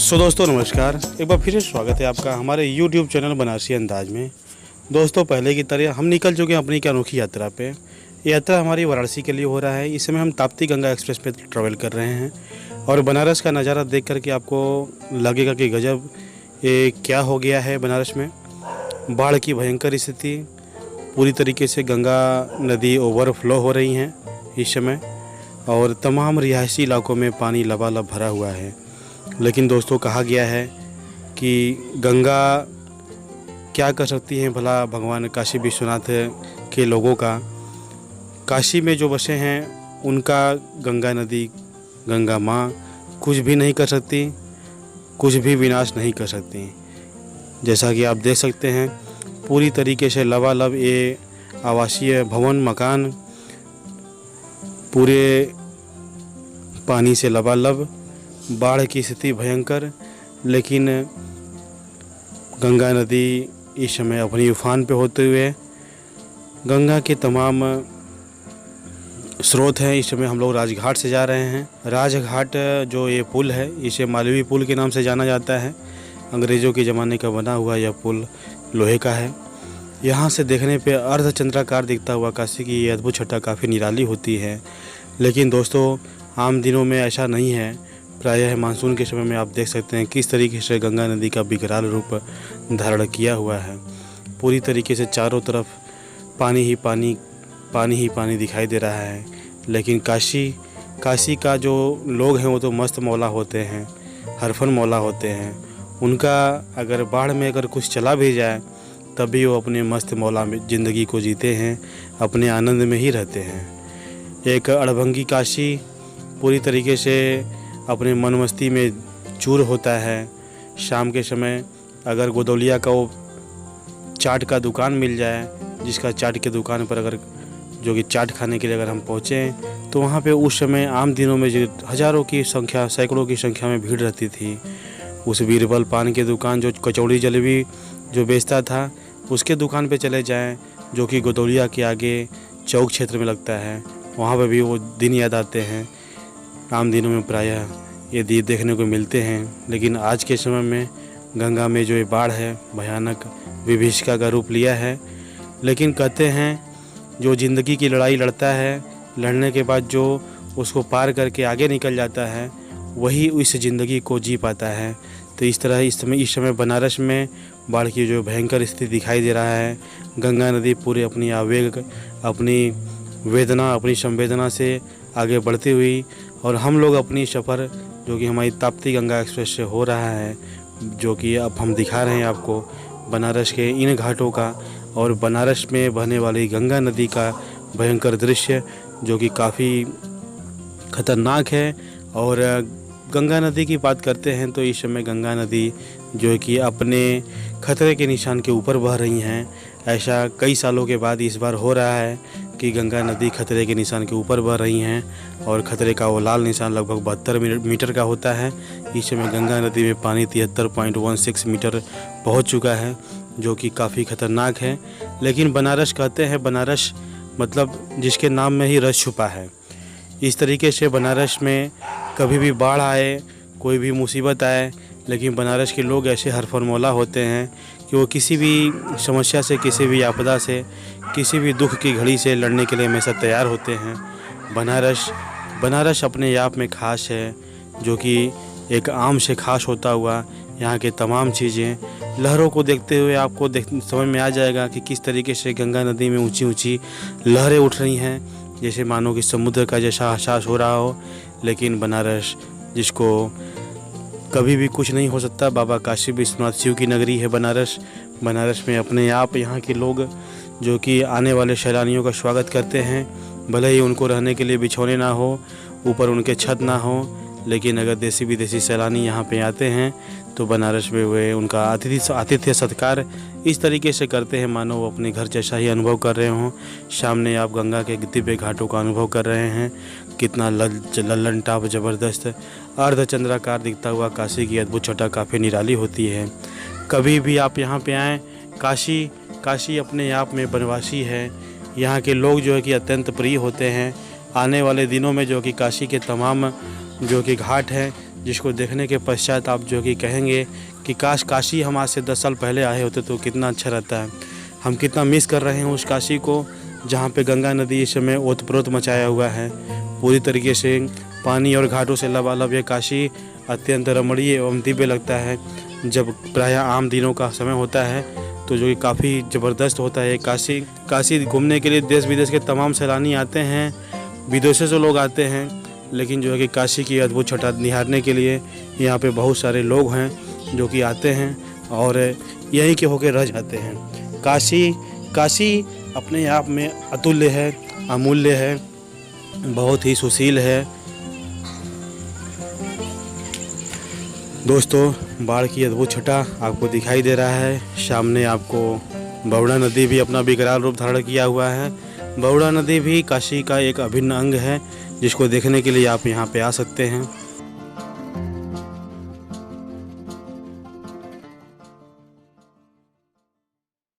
दोस्तों नमस्कार, एक बार फिर से स्वागत है आपका हमारे YouTube चैनल बनारसी अंदाज में। दोस्तों पहले की तरह हम निकल चुके हैं अपनी एक अनोखी यात्रा पे। ये यात्रा हमारी वाराणसी के लिए हो रहा है। इस समय हम ताप्ती गंगा एक्सप्रेस पे ट्रैवल कर रहे हैं और बनारस का नज़ारा देख करके आपको लगेगा कि गजब ये क्या हो गया है। बनारस में बाढ़ की भयंकर स्थिति, पूरी तरीके से गंगा नदी ओवरफ्लो हो रही हैं इस समय और तमाम रिहायशी इलाकों में पानी लबालब भरा हुआ है। लेकिन दोस्तों कहा गया है कि गंगा क्या कर सकती हैं भला भगवान काशी विश्वनाथ के लोगों का। काशी में जो बसे हैं उनका गंगा नदी, गंगा माँ कुछ भी नहीं कर सकती, कुछ भी विनाश नहीं कर सकती। जैसा कि आप देख सकते हैं पूरी तरीके से लबालब ये आवासीय भवन मकान पूरे पानी से लबालब, बाढ़ की स्थिति भयंकर। लेकिन गंगा नदी इस समय अपनी उफान पे होते हुए गंगा के तमाम स्रोत हैं। इस समय हम लोग राजघाट से जा रहे हैं। राजघाट जो ये पुल है इसे मालवीय पुल के नाम से जाना जाता है। अंग्रेज़ों के ज़माने का बना हुआ यह पुल लोहे का है। यहाँ से देखने पे अर्धचंद्राकार दिखता हुआ काशी की ये अद्भुत छटा काफ़ी निराली होती है। लेकिन दोस्तों आम दिनों में ऐसा नहीं है। प्रायः मानसून के समय में आप देख सकते हैं किस तरीके से गंगा नदी का विकराल रूप धारण किया हुआ है। पूरी तरीके से चारों तरफ पानी ही पानी दिखाई दे रहा है। लेकिन काशी का जो लोग हैं वो तो मस्त मौला होते हैं, हरफन मौला होते हैं। उनका अगर बाढ़ में अगर कुछ चला भी जाए तब भी वो अपने मस्त मौला में ज़िंदगी को जीते हैं, अपने आनंद में ही रहते हैं। एक अड़भंगी काशी पूरी तरीके से अपने मन मस्ती में चूर होता है। शाम के समय अगर गोदौलिया का वो चाट का दुकान मिल जाए, जिसका चाट के दुकान पर अगर जो कि चाट खाने के लिए अगर हम पहुँचें तो वहाँ पे उस समय आम दिनों में जो हज़ारों की संख्या, सैकड़ों की संख्या में भीड़ रहती थी। उस बीरबल पान की दुकान जो कचौड़ी जलेबी जो बेचता था उसके दुकान पे चले जाएं, जो कि गोदौलिया के आगे चौक क्षेत्र में लगता है। वहाँ पे भी वो दिन याद आते हैं। आम दिनों में प्रायः ये दिन देखने को मिलते हैं। लेकिन आज के समय में गंगा में जो ये बाढ़ है भयानक विभीषिका का रूप लिया है। लेकिन कहते हैं जो ज़िंदगी की लड़ाई लड़ता है, लड़ने के बाद जो उसको पार करके आगे निकल जाता है वही इस ज़िंदगी को जी पाता है। तो इस तरह इस समय बनारस में बाढ़ की जो भयंकर स्थिति दिखाई दे रहा है। गंगा नदी पूरे अपनी आवेग, अपनी वेदना, अपनी संवेदना से आगे बढ़ती हुई और हम लोग अपनी सफ़र जो कि हमारी ताप्ती गंगा एक्सप्रेस से हो रहा है, जो कि अब हम दिखा रहे हैं आपको बनारस के इन घाटों का और बनारस में बहने वाली गंगा नदी का भयंकर दृश्य जो कि काफ़ी ख़तरनाक है। और गंगा नदी की बात करते हैं तो इस समय गंगा नदी जो कि अपने खतरे के निशान के ऊपर बह रही हैं। ऐसा कई सालों के बाद इस बार हो रहा है कि गंगा नदी खतरे के निशान के ऊपर बह रही हैं और खतरे का वो लाल निशान लगभग 72 मीटर का होता है। इस समय गंगा नदी में पानी 73.16 मीटर पहुंच चुका है, जो कि काफ़ी ख़तरनाक है। लेकिन बनारस कहते हैं, बनारस मतलब जिसके नाम में ही रस छुपा है। इस तरीके से बनारस में कभी भी बाढ़ आए, कोई भी मुसीबत आए, लेकिन बनारस के लोग ऐसे हरफरमौला होते हैं कि वो किसी भी समस्या से, किसी भी आपदा से, किसी भी दुख की घड़ी से लड़ने के लिए हमेशा तैयार होते हैं। बनारस अपने आप में ख़ास है, जो कि एक आम से ख़ास होता हुआ यहाँ के तमाम चीज़ें, लहरों को देखते हुए आपको समझ में आ जाएगा कि किस तरीके से गंगा नदी में ऊंची ऊंची लहरें उठ रही हैं, जैसे मानो कि समुद्र का जैसा एहसास हो रहा हो। लेकिन बनारस जिसको कभी भी कुछ नहीं हो सकता, बाबा काशी विश्वनाथ शिव की नगरी है बनारस में अपने आप यहाँ के लोग जो कि आने वाले सैलानियों का स्वागत करते हैं। भले ही उनको रहने के लिए बिछौने ना हो, ऊपर उनके छत ना हो, लेकिन अगर देसी विदेशी सैलानी यहाँ पे आते हैं तो बनारस में वे उनका आतिथ्य सत्कार इस तरीके से करते हैं मानो वो अपने घर जैसा ही अनुभव कर रहे हों। सामने आप गंगा के दिव्य घाटों का अनुभव कर रहे हैं। कितना लल्लन टाप ज़बरदस्त अर्धचंद्राकार दिखता हुआ काशी की अद्भुत छटा काफ़ी निराली होती है। कभी भी आप यहाँ पे आएँ, काशी अपने आप में बनवासी है। यहाँ के लोग जो है कि अत्यंत प्रिय होते हैं। आने वाले दिनों में जो कि काशी के तमाम जो कि घाट हैं जिसको देखने के पश्चात आप जो कि कहेंगे कि काश काशी हम आज से 10 साल पहले आए होते तो कितना अच्छा रहता है। हम कितना मिस कर रहे हैं उस काशी को, जहाँ पे गंगा नदी इस समय ओतप्रोत मचाया हुआ है। पूरी तरीके से पानी और घाटों से लबालब ये काशी अत्यंत रमणीय एवं दिव्य लगता है। जब प्रायः आम दिनों का समय होता है तो जो कि काफ़ी ज़बरदस्त होता है काशी घूमने के लिए देश विदेश के तमाम सैलानी आते हैं, विदेशों से लोग आते हैं, लेकिन जो है कि काशी की अद्भुत छटा निहारने के लिए यहाँ पे बहुत सारे लोग हैं जो कि आते हैं और यहीं के होके रह जाते हैं। काशी अपने आप में अतुल्य है, अमूल्य है, बहुत ही सुशील है। दोस्तों, बाढ़ की अद्भुत छटा आपको दिखाई दे रहा है। सामने आपको बौड़ा नदी भी अपना विकराल रूप धारण किया हुआ है। बौड़ा नदी भी काशी का एक अभिन्न अंग है, जिसको देखने के लिए आप यहाँ पे आ सकते हैं।